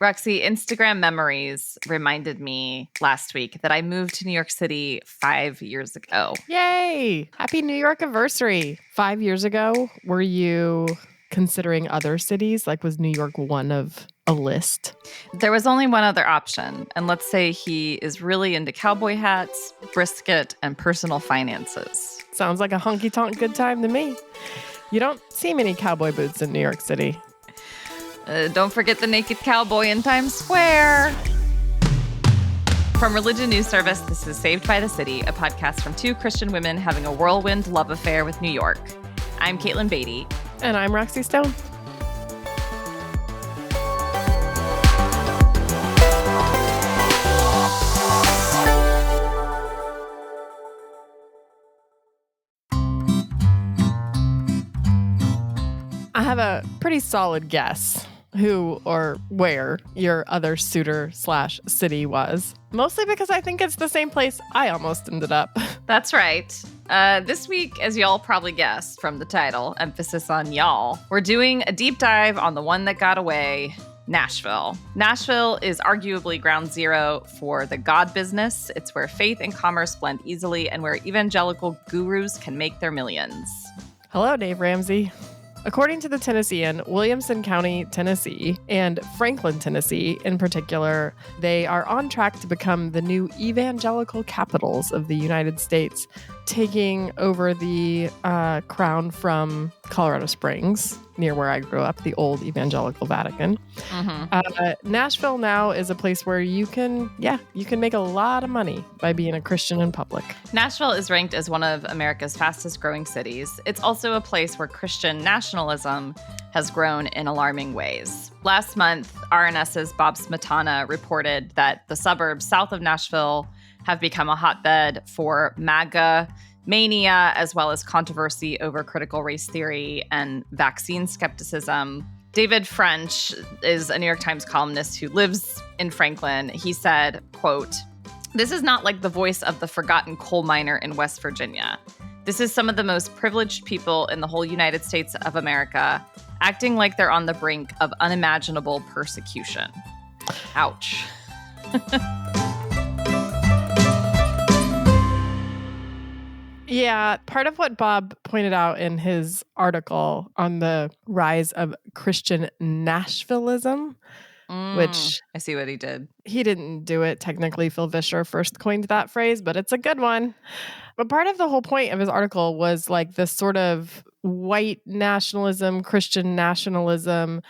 Roxy, Instagram memories reminded me last week that I moved to New York City 5 years ago. Yay! Happy New York anniversary. 5 years ago, were you considering other cities? Like, was New York one of a list? There was only one other option, and let's say he is really into cowboy hats, brisket, and personal finances. Sounds like a honky-tonk good time to me. You don't see many cowboy boots in New York City. Don't forget the naked cowboy in Times Square. From Religion News Service, this is Saved by the City, a podcast from two Christian women having a whirlwind love affair with New York. I'm Katelyn Beatty. And I'm Roxy Stone. I have a pretty solid guess who or where your other suitor/city was. Mostly because I think it's the same place I almost ended up. That's right. This week, as y'all probably guessed from the title, emphasis on y'all, we're doing a deep dive on the one that got away, Nashville. Nashville is arguably ground zero for the God business. It's where faith and commerce blend easily and where evangelical gurus can make their millions. Hello, Dave Ramsey. According to the Tennessean, Williamson County, Tennessee, and Franklin, Tennessee in particular, they are on track to become the new evangelical capitals of the United States, taking over the crown from Colorado Springs, near where I grew up, the old evangelical Vatican. Mm-hmm. Nashville now is a place where you can make a lot of money by being a Christian in public. Nashville is ranked as one of America's fastest growing cities. It's also a place where Christian nationalism has grown in alarming ways. Last month, RNS's Bob Smetana reported that the suburbs south of Nashville have become a hotbed for MAGA mania, as well as controversy over critical race theory and vaccine skepticism. David French is a New York Times columnist who lives in Franklin. He said, quote, "This is not like the voice of the forgotten coal miner in West Virginia. This is some of the most privileged people in the whole United States of America, acting like they're on the brink of unimaginable persecution." Ouch. Yeah, part of what Bob pointed out in his article on the rise of Christian Nashvillism, which I see what he did. He didn't do it. Technically, Phil Vischer first coined that phrase, but it's a good one. But part of the whole point of his article was like this sort of white nationalism, Christian nationalism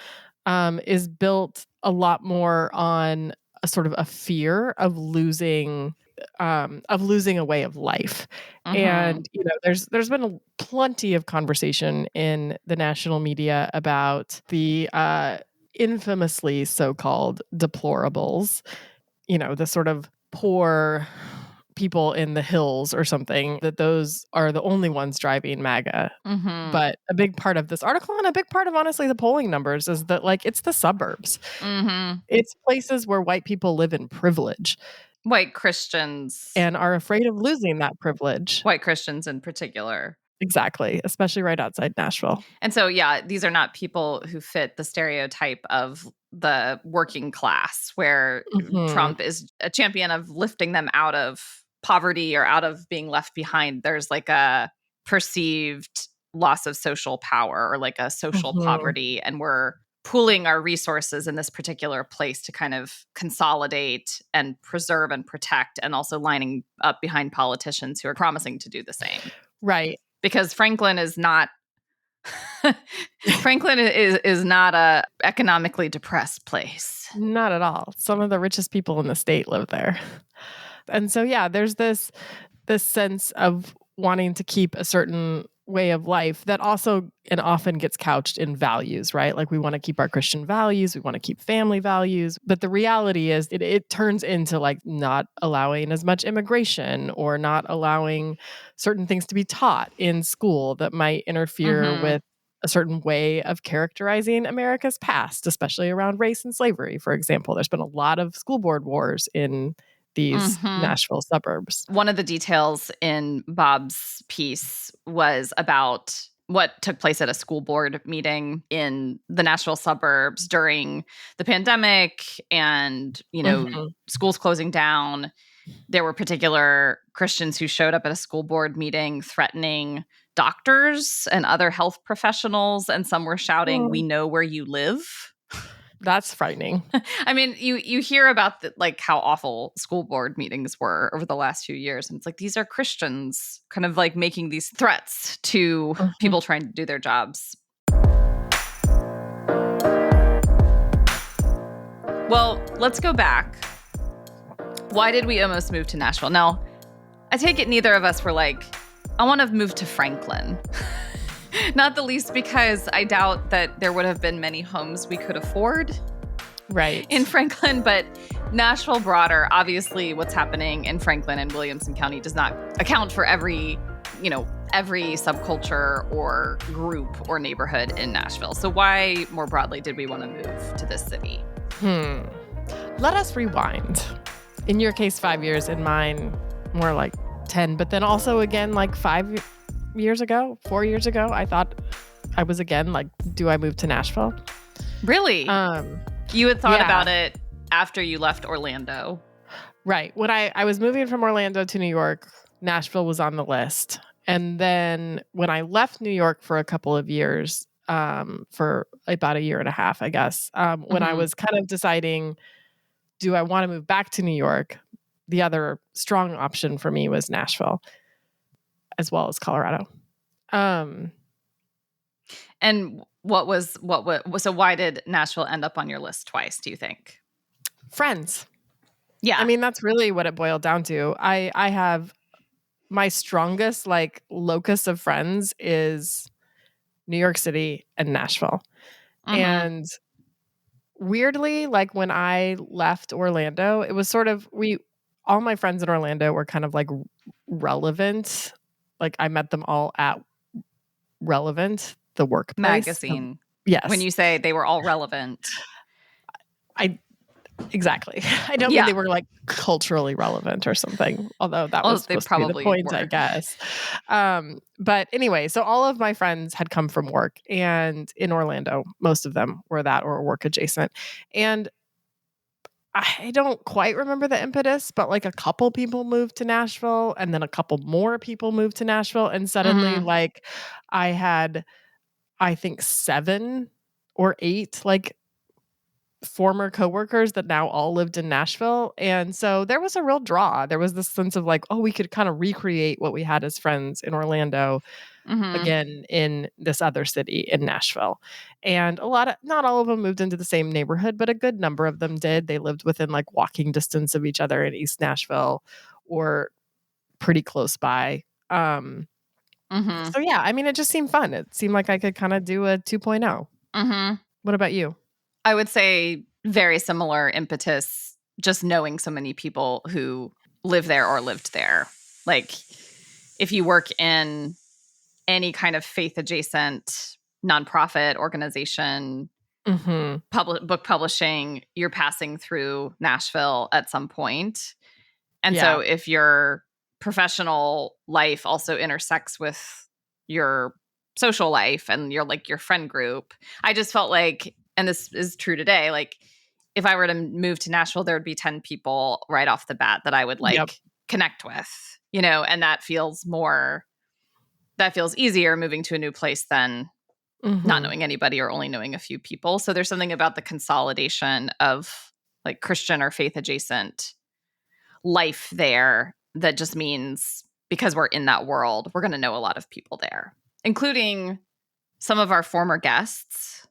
is built a lot more on a sort of a fear of losing a way of life. Mm-hmm. And, there's been plenty of conversation in the national media about the infamously so-called deplorables, the sort of poor people in the hills or something, that those are the only ones driving MAGA. Mm-hmm. But a big part of this article and a big part of, honestly, the polling numbers is that, like, it's the suburbs. Mm-hmm. It's places where white people live in privilege. White Christians. And are afraid of losing that privilege. White Christians in particular. Exactly, especially right outside Nashville. And so, yeah, these are not people who fit the stereotype of the working class, where Trump is a champion of lifting them out of poverty or out of being left behind. There's like a perceived loss of social power or like a social poverty, and we're pooling our resources in this particular place to kind of consolidate and preserve and protect, and also lining up behind politicians who are promising to do the same. Right. Because Franklin is not a economically depressed place. Not at all. Some of the richest people in the state live there. And so, yeah, there's this sense of wanting to keep a certain way of life that also and often gets couched in values, right? Like, we want to keep our Christian values, we want to keep family values, but the reality is it turns into like not allowing as much immigration or not allowing certain things to be taught in school that might interfere with a certain way of characterizing America's past, especially around race and slavery, for example. There's been a lot of school board wars in these Nashville suburbs. One of the details in Bob's piece was about what took place at a school board meeting in the Nashville suburbs during the pandemic and, schools closing down. There were particular Christians who showed up at a school board meeting threatening doctors and other health professionals, and some were shouting, "We know where you live." That's frightening. I mean, you hear about how awful school board meetings were over the last few years, and it's like these are Christians kind of like making these threats to people trying to do their jobs. Well, let's go back. Why did we almost move to Nashville? Now, I take it neither of us were like, I want to move to Franklin. Not the least because I doubt that there would have been many homes we could afford in Franklin, but Nashville broader, obviously what's happening in Franklin and Williamson County does not account for every subculture or group or neighborhood in Nashville. So why more broadly did we want to move to this city? Let us rewind. In your case, 5 years. In mine, more like 10. But then also again, like 4 years ago, I thought I was again like, do I move to Nashville? Really? You had thought about it after you left Orlando. Right. When I was moving from Orlando to New York, Nashville was on the list. And then when I left New York for a couple of years, for about a year and a half, I guess, when I was kind of deciding, do I want to move back to New York? The other strong option for me was Nashville, as well as Colorado. And so why did Nashville end up on your list twice, do you think? Friends. Yeah. I mean, that's really what it boiled down to. I have my strongest locus of friends is New York City and Nashville. And weirdly, when I left Orlando, it was sort of, all my friends in Orlando were kind of relevant. I met them all at Relevant, the workplace magazine. Yes. When you say they were all relevant. Exactly. I don't mean they were culturally relevant or something, although that was supposed to be the point, I guess. But anyway, so all of my friends had come from work, and in Orlando, most of them were that or work adjacent. And I don't quite remember the impetus, but a couple people moved to Nashville, and then a couple more people moved to Nashville. And suddenly I had, I think 7 or 8, former coworkers that now all lived in Nashville. And so there was a real draw. There was this sense of we could kind of recreate what we had as friends in Orlando again in this other city in Nashville. And not all of them moved into the same neighborhood, but a good number of them did. They lived within walking distance of each other in East Nashville or pretty close by. So yeah, I mean, it just seemed fun. It seemed like I could kind of do a 2.0. What about you? I would say very similar impetus, just knowing so many people who live there or lived there. If you work in any kind of faith-adjacent nonprofit organization, book publishing, you're passing through Nashville at some point. And so if your professional life also intersects with your social life and your friend group, I just felt and this is true today, if I were to move to Nashville, there would be 10 people right off the bat that I would connect with, and that feels easier moving to a new place than not knowing anybody or only knowing a few people. So there's something about the consolidation of Christian or faith adjacent life there that just means because we're in that world, we're going to know a lot of people there, including some of our former guests.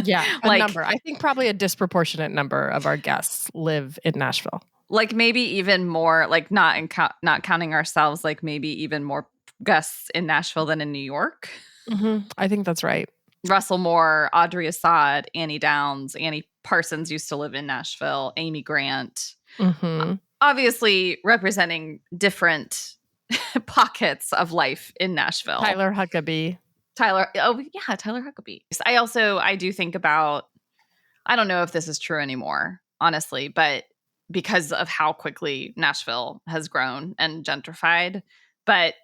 Yeah, a number. I think probably a disproportionate number of our guests live in Nashville. Maybe even more, not counting ourselves, maybe even more guests in Nashville than in New York. I think that's right. Russell Moore, Audrey Assad, Annie Downs, Annie Parsons used to live in Nashville, Amy Grant. Obviously representing different pockets of life in Nashville. Tyler Huckabee. Tyler Huckabee. I do think about, I don't know if this is true anymore, honestly, but because of how quickly Nashville has grown and gentrified. But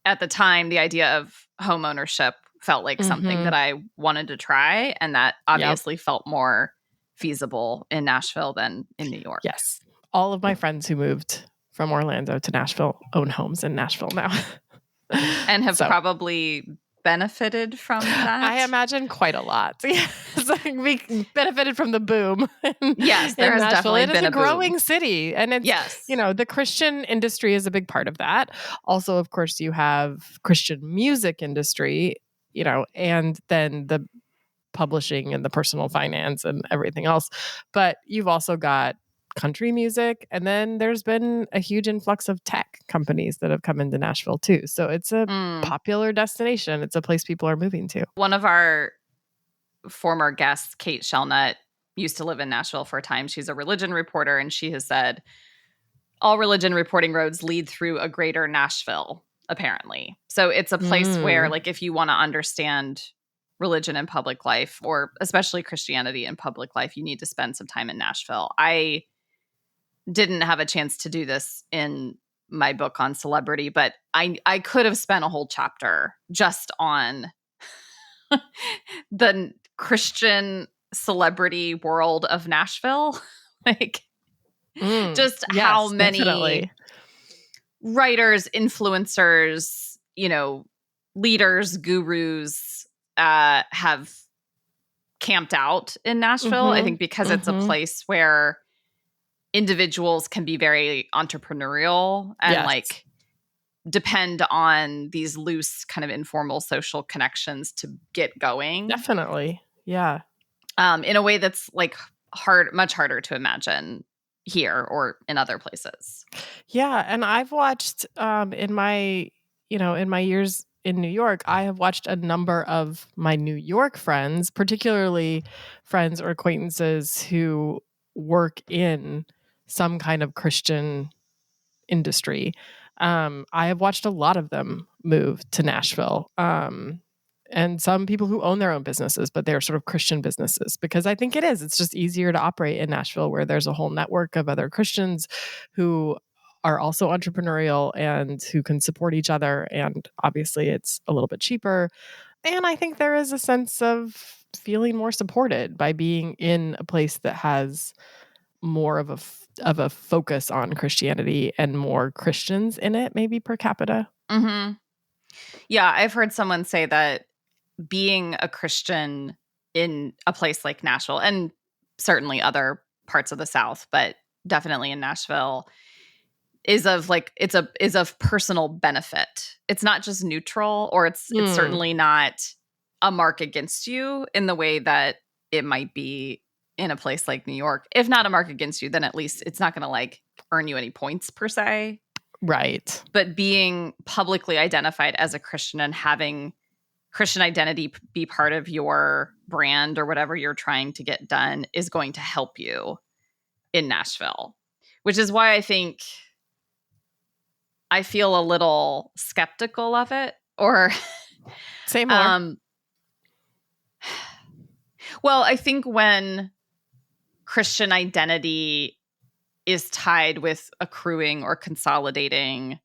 at the time, the idea of home ownership felt like something that I wanted to try. And that obviously felt more feasible in Nashville than in New York. Yes. All of my friends who moved from Orlando to Nashville own homes in Nashville now. And have probably benefited from that. I imagine quite a lot. Yes, we benefited from the boom. Yes, there has Nashville. definitely it been is a a growing boom. city, and it's the Christian industry is a big part of that. Also, of course, you have Christian music industry, and then the publishing and the personal finance and everything else. But you've also got country music, and then there's been a huge influx of tech companies that have come into Nashville too. So it's a popular destination. It's a place people are moving to. One of our former guests, Kate Shellnut, used to live in Nashville for a time. She's a religion reporter, and she has said all religion reporting roads lead through a greater Nashville, apparently. So it's a place where, like, if you want to understand religion in public life, or especially Christianity in public life, you need to spend some time in Nashville. I didn't have a chance to do this in my book on celebrity, but I could have spent a whole chapter just on the Christian celebrity world of Nashville. Like, how many writers, influencers, leaders, gurus have camped out in Nashville. I think because it's a place where individuals can be very entrepreneurial and like depend on these loose kind of informal social connections to get going. Definitely. Yeah. In a way that's like much harder to imagine here or in other places. Yeah. And I've watched in my years in New York, I have watched a number of my New York friends, particularly friends or acquaintances who work in some kind of Christian industry. I have watched a lot of them move to Nashville. And some people who own their own businesses, but they're sort of Christian businesses, because I think it's just easier to operate in Nashville, where there's a whole network of other Christians who are also entrepreneurial and who can support each other. And obviously it's a little bit cheaper. And I think there is a sense of feeling more supported by being in a place that has more of a focus on Christianity and more Christians in it, maybe per capita. Mm-hmm. Yeah, I've heard someone say that being a Christian in a place like Nashville, and certainly other parts of the South, but definitely in Nashville, is of personal benefit. It's not just neutral, or it's certainly not a mark against you in the way that it might be in a place like New York. If not a mark against you, then at least it's not going to like earn you any points per se. Right. But being publicly identified as a Christian and having Christian identity be part of your brand or whatever you're trying to get done is going to help you in Nashville, which is why I think I feel a little skeptical of it. Or say more. Well, I think when Christian identity is tied with accruing or consolidating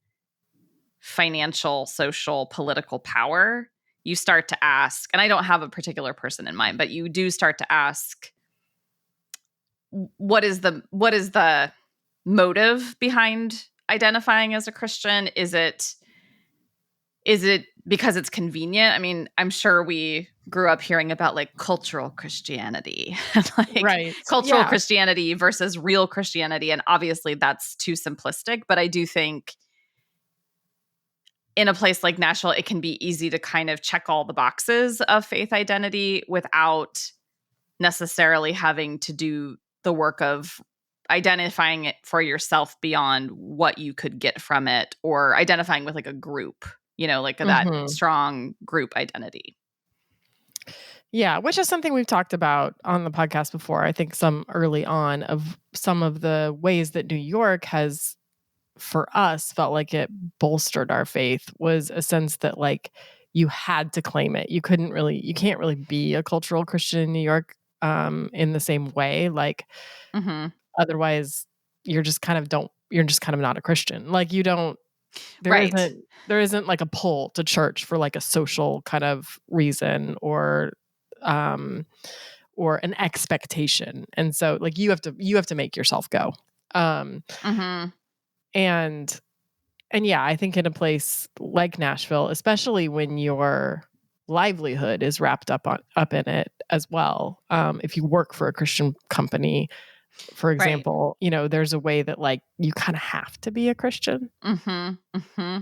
financial, social, political power, you start to ask, and I don't have a particular person in mind, but you do start to ask, what is the motive behind identifying as a Christian? Is it because it's convenient? I mean, I'm sure we grew up hearing about like cultural Christianity, like cultural Christianity versus real Christianity. And obviously that's too simplistic, but I do think in a place like Nashville, it can be easy to kind of check all the boxes of faith identity without necessarily having to do the work of identifying it for yourself beyond what you could get from it, or identifying with like a group, like that strong group identity. Yeah, which is something we've talked about on the podcast before. I think some early on of some of the ways that New York has, for us, felt like it bolstered our faith was a sense that like you had to claim it. You can't really be a cultural Christian in New York in the same way. Like otherwise you're just kind of not a Christian. Like you don't Right. There isn't like a pull to church for like a social kind of reason or an expectation. And so like you have to make yourself go. Mm-hmm. And yeah, I think in a place like Nashville, especially when your livelihood is wrapped up in it as well. If you work for a Christian company, for Right. example, there's a way that like you kind of have to be a Christian. Mm-hmm. Mm-hmm.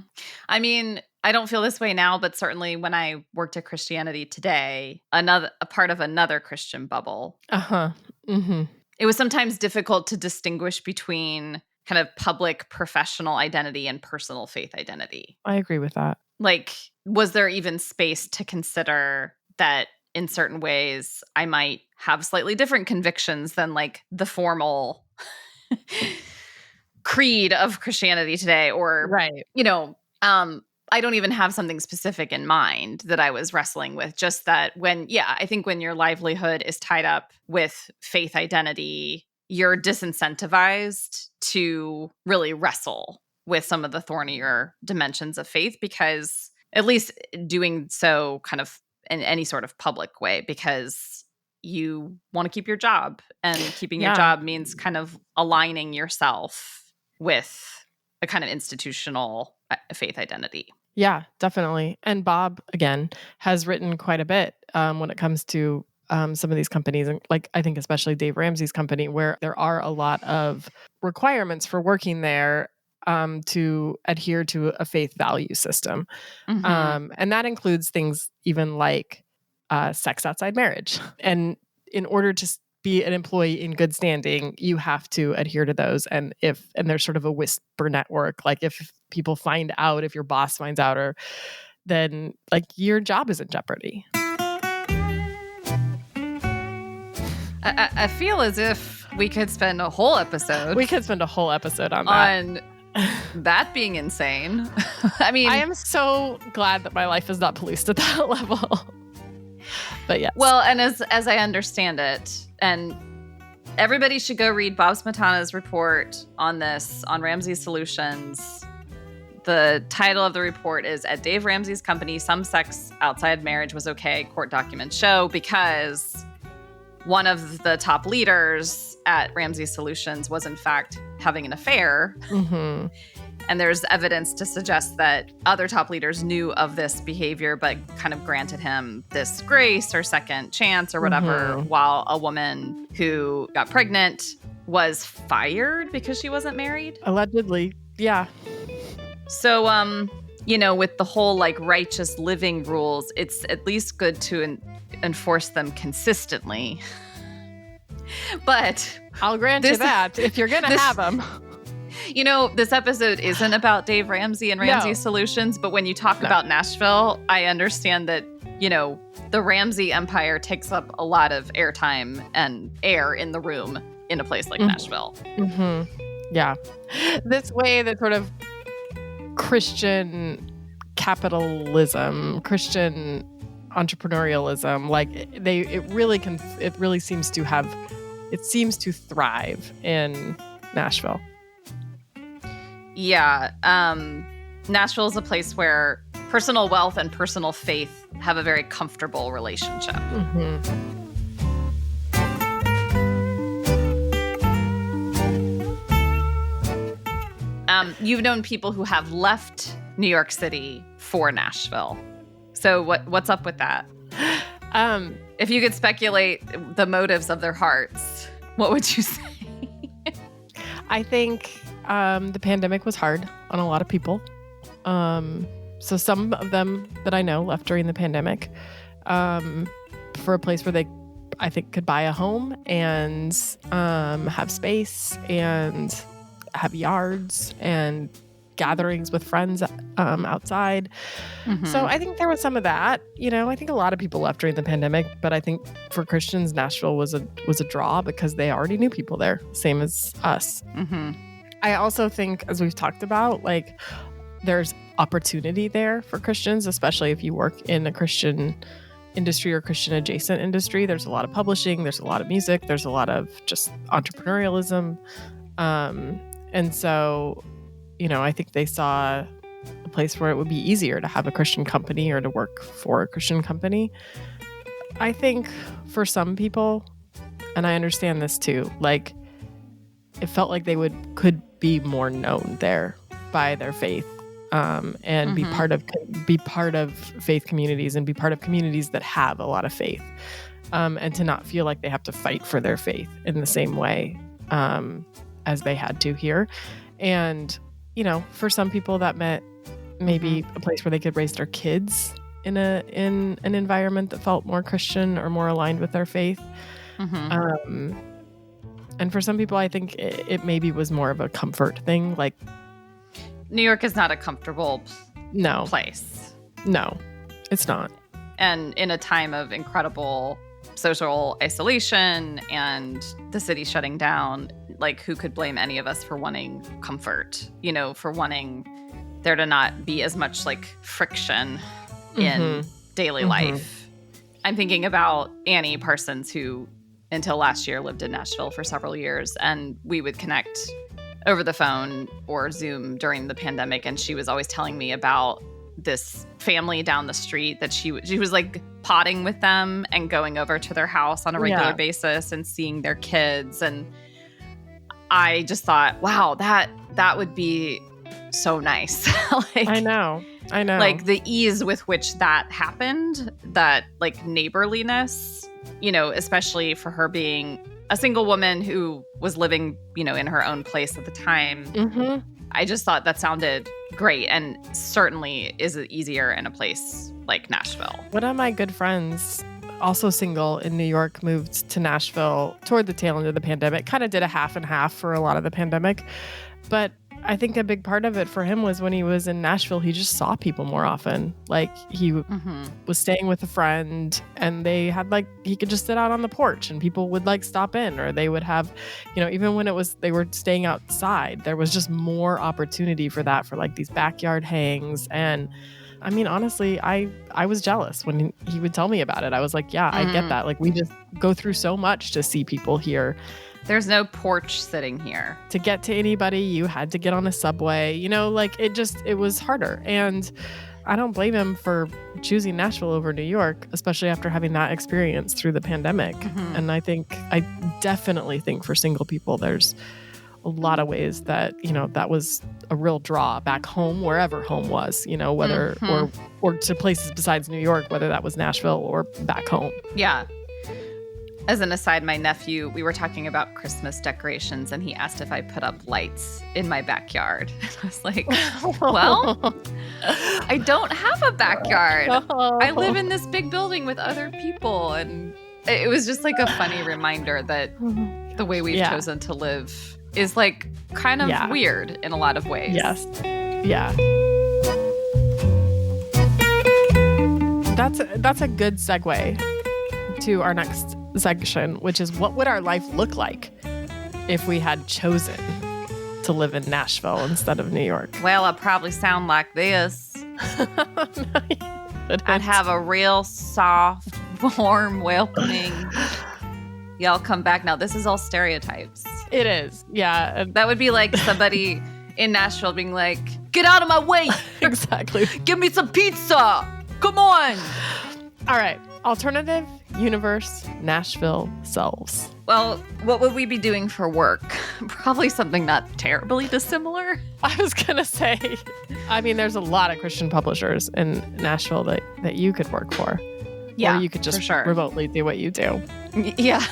I mean, I don't feel this way now, but certainly when I worked at Christianity Today, a part of another Christian bubble, Uh-huh. Mm-hmm. it was sometimes difficult to distinguish between kind of public professional identity and personal faith identity. I agree with that. Like, was there even space to consider that in certain ways I might have slightly different convictions than like the formal creed of Christianity Today, or, Right. I don't even have something specific in mind that I was wrestling with. Just that I think when your livelihood is tied up with faith identity, you're disincentivized to really wrestle with some of the thornier dimensions of faith, because at least doing so kind of in any sort of public way, because you want to keep your job, and keeping your job means kind of aligning yourself with a kind of institutional faith identity. Yeah, definitely. And Bob, again, has written quite a bit when it comes to some of these companies. And like, I think especially Dave Ramsey's company, where there are a lot of requirements for working there to adhere to a faith value system. Mm-hmm. And that includes things even like sex outside marriage. And in order to be an employee in good standing, you have to adhere to those. And there's sort of a whisper network, like if people find out, if your boss finds out, or then like your job is in jeopardy. I feel as if we could spend a whole episode. On that. That being insane. I mean, I am so glad that my life is not policed at that level. But yes. Well, and as I understand it, and everybody should go read Bob Smetana's report on this on Ramsey Solutions. The title of the report is "At Dave Ramsey's Company, Some Sex Outside Marriage Was Okay, Court Documents Show," because one of the top leaders at Ramsey Solutions was in fact having an affair. Mm-hmm. And there's evidence to suggest that other top leaders knew of this behavior, but kind of granted him this grace or second chance or whatever, while a woman who got pregnant was fired because she wasn't married. Allegedly. Yeah. So, with the whole like righteous living rules, it's at least good to enforce them consistently. But I'll grant you that if you're going to have them. This episode isn't about Dave Ramsey and Ramsey Solutions, but when you talk about Nashville, I understand that, the Ramsey empire takes up a lot of airtime and air in the room in a place like Nashville. Mm-hmm. Yeah. This way that sort of Christian capitalism, Christian entrepreneurialism, like it really seems to thrive in Nashville. Yeah. Nashville is a place where personal wealth and personal faith have a very comfortable relationship. Mm-hmm. You've known people who have left New York City for Nashville. So what's up with that? If you could speculate the motives of their hearts, what would you say? I think the pandemic was hard on a lot of people. So some of them that I know left during the pandemic for a place where they, I think, could buy a home and have space and have yards and gatherings with friends outside. Mm-hmm. So I think there was some of that. I think a lot of people left during the pandemic, but I think for Christians, Nashville was a draw because they already knew people there, same as us. Mm-hmm. I also think, as we've talked about, like there's opportunity there for Christians, especially if you work in a Christian industry or Christian adjacent industry. There's a lot of publishing, there's a lot of music, there's a lot of just entrepreneurialism. And so, I think they saw place where it would be easier to have a Christian company or to work for a Christian company. I think for some people, and I understand this too, like it felt like they could be more known there by their faith, and be part of faith communities and be part of communities that have a lot of faith, and to not feel like they have to fight for their faith in the same way as they had to here. And for some people that meant maybe a place where they could raise their kids in an environment that felt more Christian or more aligned with their faith. And for some people, I think it maybe was more of a comfort thing. Like, New York is not a comfortable place. No, it's not. And in a time of incredible social isolation and the city shutting down, like, who could blame any of us for wanting comfort, for wanting there to not be as much like friction in daily life. I'm thinking about Annie Parsons, who until last year lived in Nashville for several years, and we would connect over the phone or Zoom during the pandemic, and she was always telling me about this family down the street that she was like potting with them and going over to their house on a regular basis and seeing their kids. And I just thought, wow, that would be so nice. Like, I know. Like the ease with which that happened, that like neighborliness, especially for her being a single woman who was living, in her own place at the time. I just thought that sounded great, and certainly is easier in a place like Nashville. One of my good friends, also single in New York, moved to Nashville toward the tail end of the pandemic, kind of did a half and half for a lot of the pandemic. But I think a big part of it for him was when he was in Nashville, he just saw people more often. Like he was staying with a friend, and they had he could just sit out on the porch and people would stop in, or they would have, even when they were staying outside, there was just more opportunity for that, for these backyard hangs. And I mean, honestly, I was jealous when he would tell me about it. I was like, yeah, I get that. Like, we just go through so much to see people here. There's no porch sitting here. To get to anybody, you had to get on a subway. It was harder. And I don't blame him for choosing Nashville over New York, especially after having that experience through the pandemic. And I definitely think for single people, there's a lot of ways that, that was a real draw back home, wherever home was, whether or to places besides New York, whether that was Nashville or back home. Yeah. As an aside, my nephew, we were talking about Christmas decorations, and he asked if I put up lights in my backyard. And I was like, well, I don't have a backyard. I live in this big building with other people. And it was just a funny reminder that the way we've chosen to live is kind of weird in a lot of ways. Yes. Yeah. That's a good segue to our next section, which is, what would our life look like if we had chosen to live in Nashville instead of New York? Well, I'd probably sound like this. I'd have a real soft, warm, welcoming, y'all come back. Now, this is all stereotypes. It is. Yeah. That would be like somebody in Nashville being like, get out of my way. Exactly. Give me some pizza. Come on. All right. Alternative universe Nashville selves. Well, what would we be doing for work? Probably something not terribly dissimilar. I was going to say, I mean, there's a lot of Christian publishers in Nashville that you could work for. Yeah, or you could just remotely do what you do. Yeah.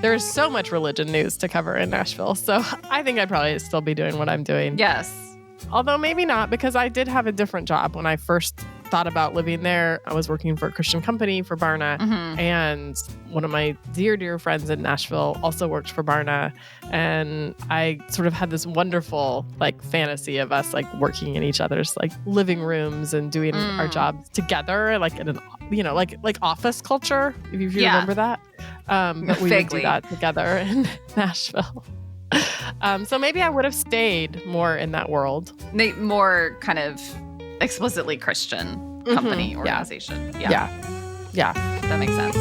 There's so much religion news to cover in Nashville. So I think I'd probably still be doing what I'm doing. Yes. Although maybe not, because I did have a different job when I first thought about living there. I was working for a Christian company for Barna, and one of my dear friends in Nashville also worked for Barna, and I sort of had this wonderful fantasy of us working in each other's living rooms and doing our jobs together, in an office culture, if you remember that. But we would do that together in Nashville. So maybe I would have stayed more in that world. More kind of explicitly Christian company, organization. Yeah. That makes sense.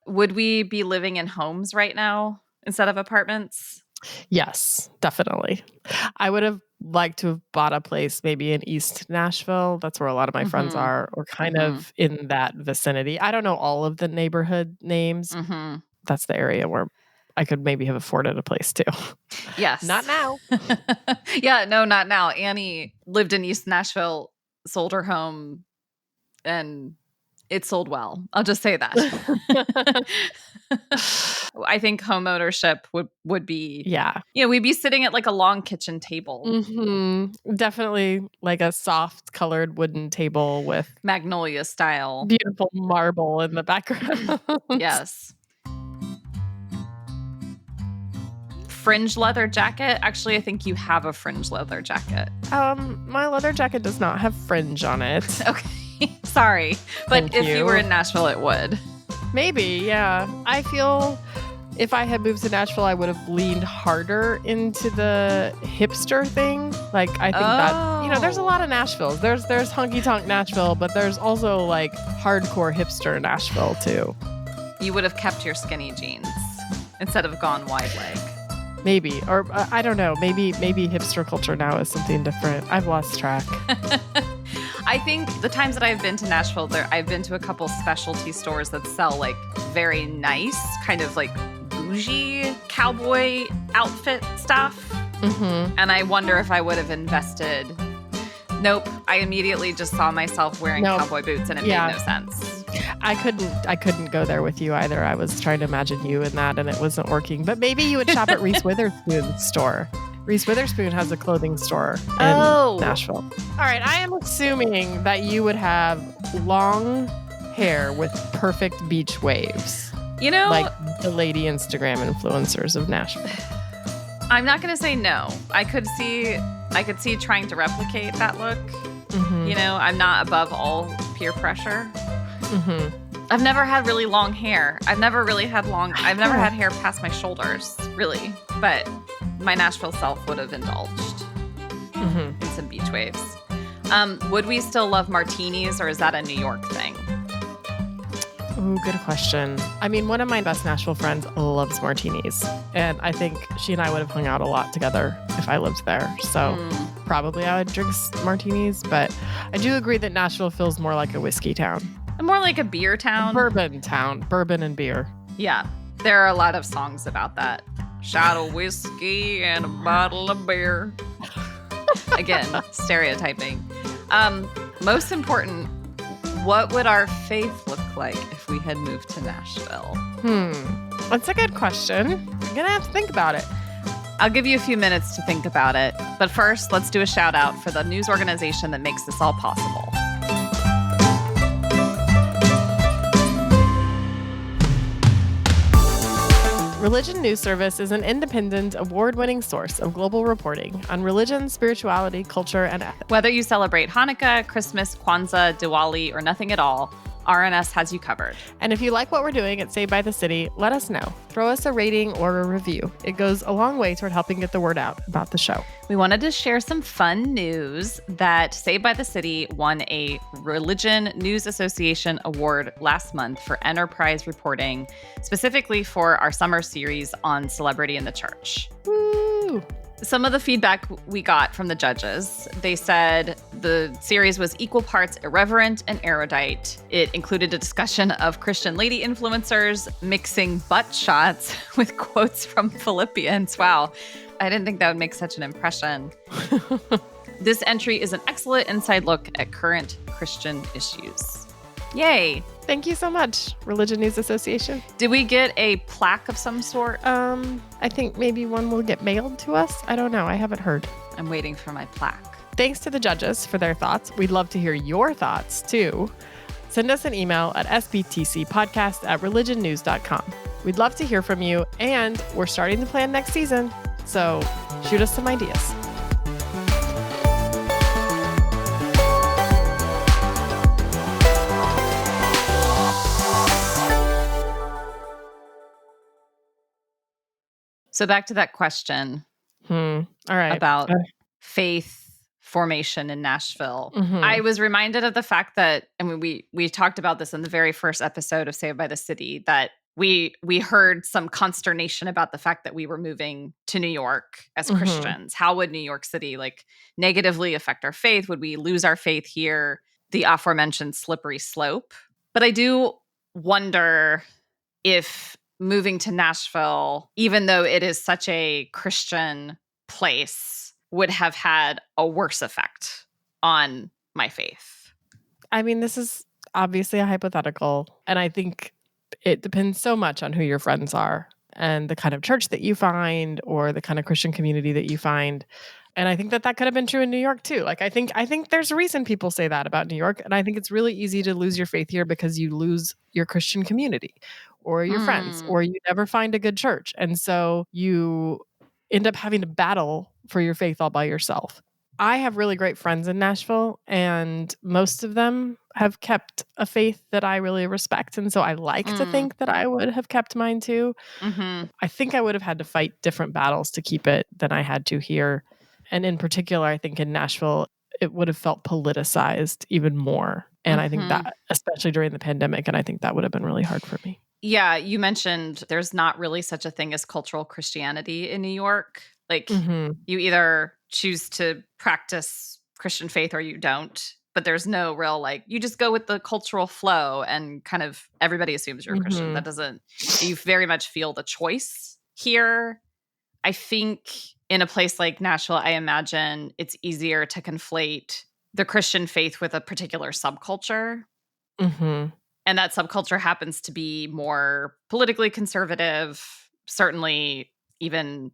Would we be living in homes right now instead of apartments? Yes, definitely. I would have liked to have bought a place maybe in East Nashville. That's where a lot of my friends Mm-hmm. are, or kind Mm-hmm. of in that vicinity. I don't know all of the neighborhood names. Mm-hmm. That's the area where I could maybe have afforded a place too. Yes. Not now. Yeah, no, not now. Annie lived in East Nashville, sold her home, and it sold well. I'll just say that. I think home ownership would be, Yeah. we'd be sitting at like a long kitchen table, Definitely like a soft colored wooden table with Magnolia style. beautiful marble in the background. Yes. Fringe leather jacket. Actually, I think you have a fringe leather jacket. My leather jacket does not have fringe on it. Okay. Sorry. But if you were in Nashville, it would. Maybe, yeah. I feel if I had moved to Nashville, I would have leaned harder into the hipster thing. Like, I think that, there's a lot of Nashvilles. There's honky tonk Nashville, but there's also like hardcore hipster Nashville too. You would have kept your skinny jeans instead of gone wide leg. Maybe, or I don't know. Maybe hipster culture now is something different. I've lost track. I think the times that I've been to Nashville, I've been to a couple specialty stores that sell like very nice, kind of like bougie cowboy outfit stuff. Mm-hmm. And I wonder if I would have invested. Nope. I immediately just saw myself wearing cowboy boots and it made no sense. I couldn't go there with you either. I was trying to imagine you in that and it wasn't working. But maybe you would shop at Reese Witherspoon's store. Reese Witherspoon has a clothing store in Nashville. All right, I am assuming that you would have long hair with perfect beach waves. Like the lady Instagram influencers of Nashville. I'm not going to say no. I could see trying to replicate that look. Mm-hmm. I'm not above all peer pressure. Mm-hmm. I've never had really long hair. I've never had hair past my shoulders, really. But my Nashville self would have indulged in some beach waves. Would we still love martinis, or is that a New York thing? Ooh, good question. I mean, one of my best Nashville friends loves martinis. And I think she and I would have hung out a lot together if I lived there. So probably I would drink martinis. But I do agree that Nashville feels more like a whiskey town. More like a beer town. Bourbon town. Bourbon and beer. Yeah. There are a lot of songs about that. Shot of whiskey and a bottle of beer. Again, stereotyping. Most important, what would our faith look like if we had moved to Nashville? That's a good question. I'm going to have to think about it. I'll give you a few minutes to think about it. But first, let's do a shout out for the news organization that makes this all possible. Religion News Service is an independent, award-winning source of global reporting on religion, spirituality, culture, and ethics. Whether you celebrate Hanukkah, Christmas, Kwanzaa, Diwali, or nothing at all, RNS has you covered. And if you like what we're doing at Saved by the City, let us know. Throw us a rating or a review. It goes a long way toward helping get the word out about the show. We wanted to share some fun news that Saved by the City won a Religion News Association award last month for enterprise reporting, specifically for our summer series on celebrity in the church. Woo! Some of the feedback we got from the judges, they said the series was equal parts irreverent and erudite. It included a discussion of Christian lady influencers mixing butt shots with quotes from Philippians. Wow, I didn't think that would make such an impression. This entry is an excellent inside look at current Christian issues. Yay. Thank you so much, Religion News Association. Did we get a plaque of some sort? I think maybe one will get mailed to us. I don't know. I haven't heard. I'm waiting for my plaque. Thanks to the judges for their thoughts. We'd love to hear your thoughts, too. Send us an email at sptcpodcast@religionnews.com. We'd love to hear from you, and we're starting to plan next season. So shoot us some ideas. So back to that question. All right. About faith formation in Nashville. I was reminded of the fact that, we talked about this in the very first episode of Saved by the City, that we heard some consternation about the fact that we were moving to New York as Christians. How would New York City like negatively affect our faith? Would we lose our faith here? The aforementioned slippery slope. But I do wonder if moving to Nashville, even though it is such a Christian place, would have had a worse effect on my faith. I mean, this is obviously a hypothetical, and I think it depends so much on who your friends are and the kind of church that you find or the kind of Christian community that you find. And I think that could have been true in New York too. Like I think there's a reason people say that about New York, and I think it's really easy to lose your faith here because you lose your Christian community or your friends, or you never find a good church. And so you end up having to battle for your faith all by yourself. I have really great friends in Nashville, and most of them have kept a faith that I really respect. And so I like to think that I would have kept mine too. I think I would have had to fight different battles to keep it than I had to here. And in particular, I think in Nashville, it would have felt politicized even more. And I think that, especially during the pandemic, and I think that would have been really hard for me. Yeah, you mentioned there's not really such a thing as cultural Christianity in New York. Like you either choose to practice Christian faith or you don't, but there's no real like, you just go with the cultural flow and kind of everybody assumes you're a Christian. That doesn't, you very much feel the choice here. I think in a place like Nashville, I imagine it's easier to conflate the Christian faith with a particular subculture. And that subculture happens to be more politically conservative, certainly even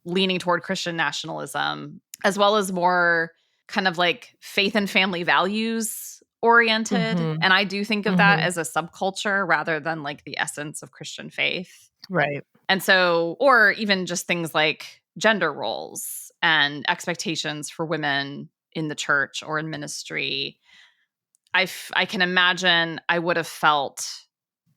leaning toward Christian nationalism, as well as more kind of like faith and family values oriented. And I do think of that as a subculture rather than like the essence of Christian faith. Right. And so, or even just things like gender roles and expectations for women in the church or in ministry. I can imagine I would have felt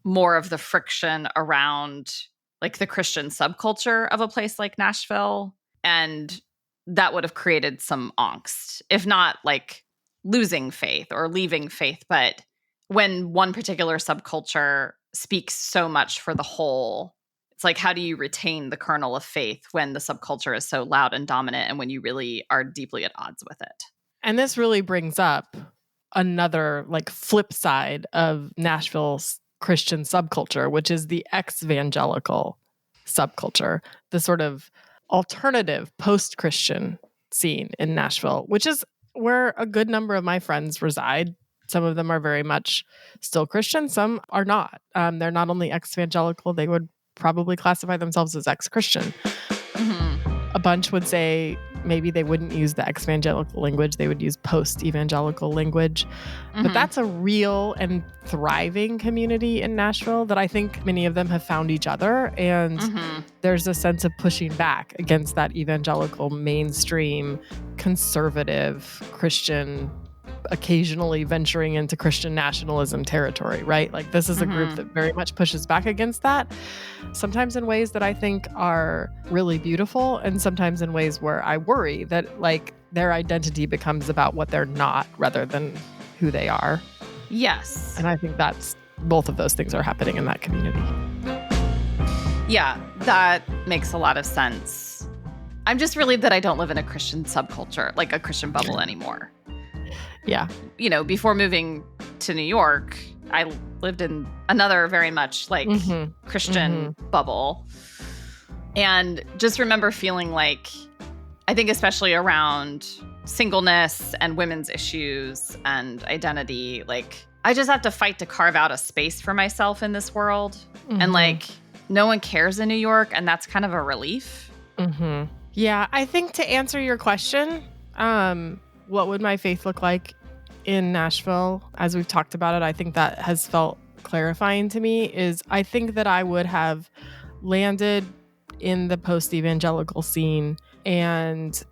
more of the friction around like the Christian subculture of a place like Nashville. And that would have created some angst, if not like losing faith or leaving faith. But when one particular subculture speaks so much for the whole, it's like, how do you retain the kernel of faith when the subculture is so loud and dominant and when you really are deeply at odds with it? And this really brings up another like flip side of Nashville's Christian subculture, which is the evangelical subculture, the sort of alternative post-Christian scene in Nashville, which is where a good number of my friends reside. Some of them are very much still Christian. Some are not. They're not only ex-evangelical, they would probably classify themselves as ex-Christian. A bunch would say maybe they wouldn't use the ex-evangelical language. They would use post-evangelical language. But that's a real and thriving community in Nashville that I think many of them have found each other. And there's a sense of pushing back against that evangelical, mainstream, conservative Christian, occasionally venturing into Christian nationalism territory, right? Like this is a group that very much pushes back against that, sometimes in ways that I think are really beautiful, and sometimes in ways where I worry that like their identity becomes about what they're not rather than who they are. Yes. And I think that's both of those things are happening in that community. Yeah, that makes a lot of sense. I'm just relieved that I don't live in a Christian subculture, like a Christian bubble anymore. Yeah. You know, before moving to New York, I lived in another very much like Christian bubble. And just remember feeling like, I think especially around singleness and women's issues and identity, like I just have to fight to carve out a space for myself in this world. And like no one cares in New York, and that's kind of a relief. Yeah, I think to answer your question, what would my faith look like in Nashville? As we've talked about it, I think that has felt clarifying to me, is I think that I would have landed in the post-evangelical scene, and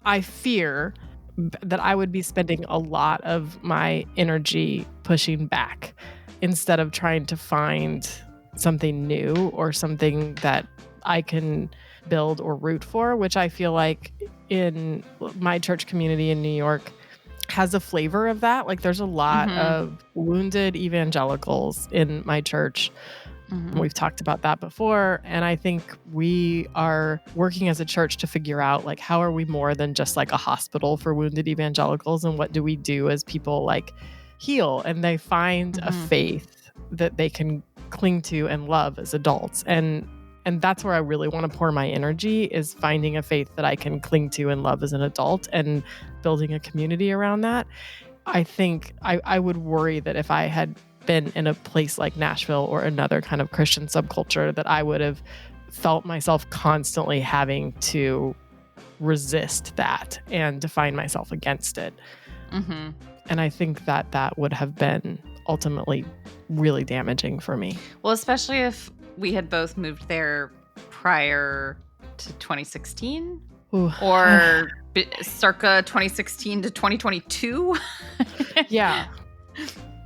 I fear that I would be spending a lot of my energy pushing back instead of trying to find something new or something that I can build or root for, which I feel like in my church community in New York has a flavor of that. Like there's a lot of wounded evangelicals in my church We've talked about that before. And I think we are working as a church to figure out, like, how are we more than just like a hospital for wounded evangelicals? And what do we do as people like heal and they find a faith that they can cling to and love as adults? And that's where I really want to pour my energy, is finding a faith that I can cling to and love as an adult and building a community around that. I think I would worry that if I had been in a place like Nashville or another kind of Christian subculture, that I would have felt myself constantly having to resist that and define myself against it. And I think that would have been ultimately really damaging for me. Well, especially if we had both moved there prior to 2016. Ooh. Or circa 2016 to 2022. Yeah.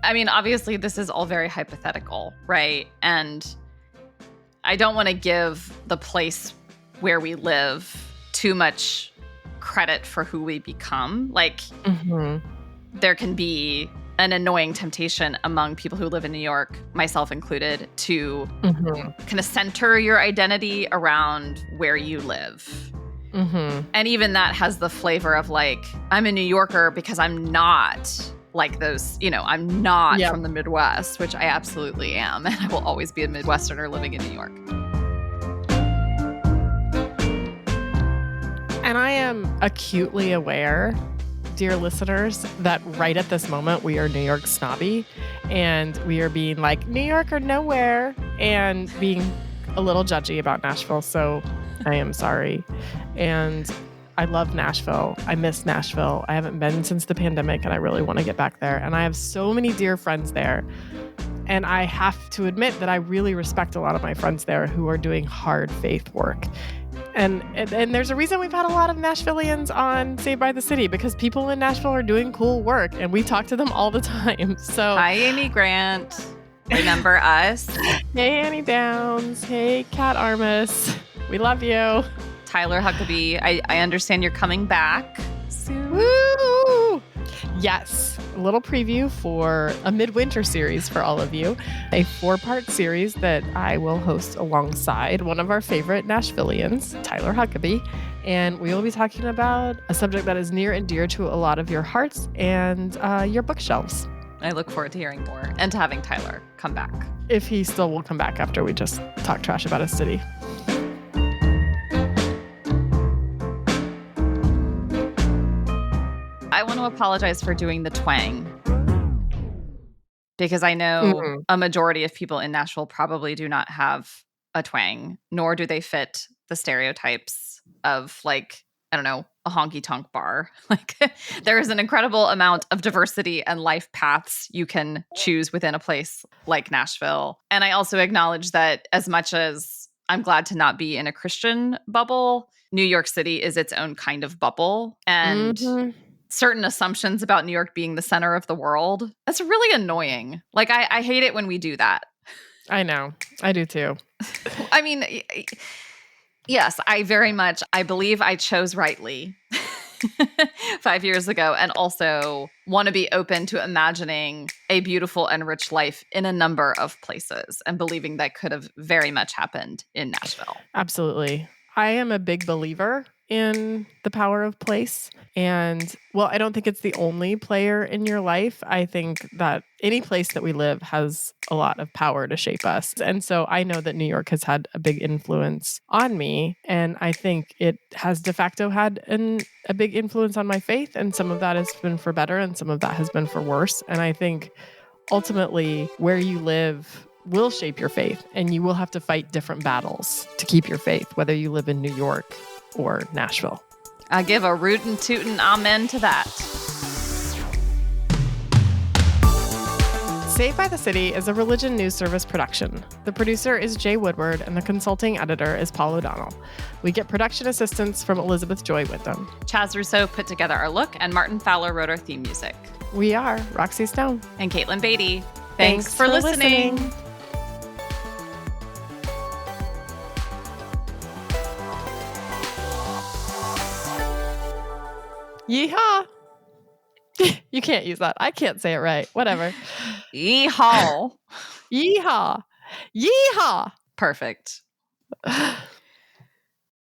I mean, obviously, this is all very hypothetical, right? And I don't want to give the place where we live too much credit for who we become. Like, there can be an annoying temptation among people who live in New York, myself included, to kind of center your identity around where you live. And even that has the flavor of like, I'm a New Yorker because I'm not like those, I'm not from the Midwest, which I absolutely am. And I will always be a Midwesterner living in New York. And I am acutely aware, dear listeners, that right at this moment we are New York snobby and we are being like, New York or nowhere, and being a little judgy about Nashville. So I am sorry. And I love Nashville. I miss Nashville. I haven't been since the pandemic and I really want to get back there. And I have so many dear friends there. And I have to admit that I really respect a lot of my friends there who are doing hard faith work. And there's a reason we've had a lot of Nashvillians on Saved by the City, because people in Nashville are doing cool work and we talk to them all the time. So hi, Amy Grant. Remember us? Hey, Annie Downs. Hey, Kat Armas. We love you. Tyler Huckabee, I understand you're coming back soon. Woo! Yes. A little preview for a midwinter series for all of you. A 4-part series that I will host alongside one of our favorite Nashvillians, Tyler Huckabee. And we will be talking about a subject that is near and dear to a lot of your hearts and your bookshelves. I look forward to hearing more and to having Tyler come back. If he still will come back after we just talk trash about his city. I want to apologize for doing the twang, because I know a majority of people in Nashville probably do not have a twang, nor do they fit the stereotypes of, like, I don't know, a honky-tonk bar. Like, there is an incredible amount of diversity and life paths you can choose within a place like Nashville. And I also acknowledge that as much as I'm glad to not be in a Christian bubble, New York City is its own kind of bubble. And certain assumptions about New York being the center of the world, that's really annoying. Like, I hate it when we do that. I know. I do too. I mean, yes, I believe I chose rightly 5 years ago, and also want to be open to imagining a beautiful and rich life in a number of places and believing that could have very much happened in Nashville. Absolutely. I am a big believer in the power of place. And well, I don't think it's the only player in your life. I think that any place that we live has a lot of power to shape us. And so I know that New York has had a big influence on me. And I think it has de facto had a big influence on my faith. And some of that has been for better and some of that has been for worse. And I think ultimately where you live will shape your faith, and you will have to fight different battles to keep your faith, whether you live in New York or Nashville. I give a rootin' tootin' amen to that. Saved by the City is a religion news service production. The producer is Jay Woodward, and the consulting editor is Paul O'Donnell. We get production assistance from Elizabeth Joy Wyndham. Chaz Rousseau put together our look, and Martin Fowler wrote our theme music. We are Roxy Stone and Caitlin Beatty. Thanks for listening. Yeehaw! You can't use that. I can't say it right. Whatever. Yeehaw. Yeehaw. Yeehaw! Perfect.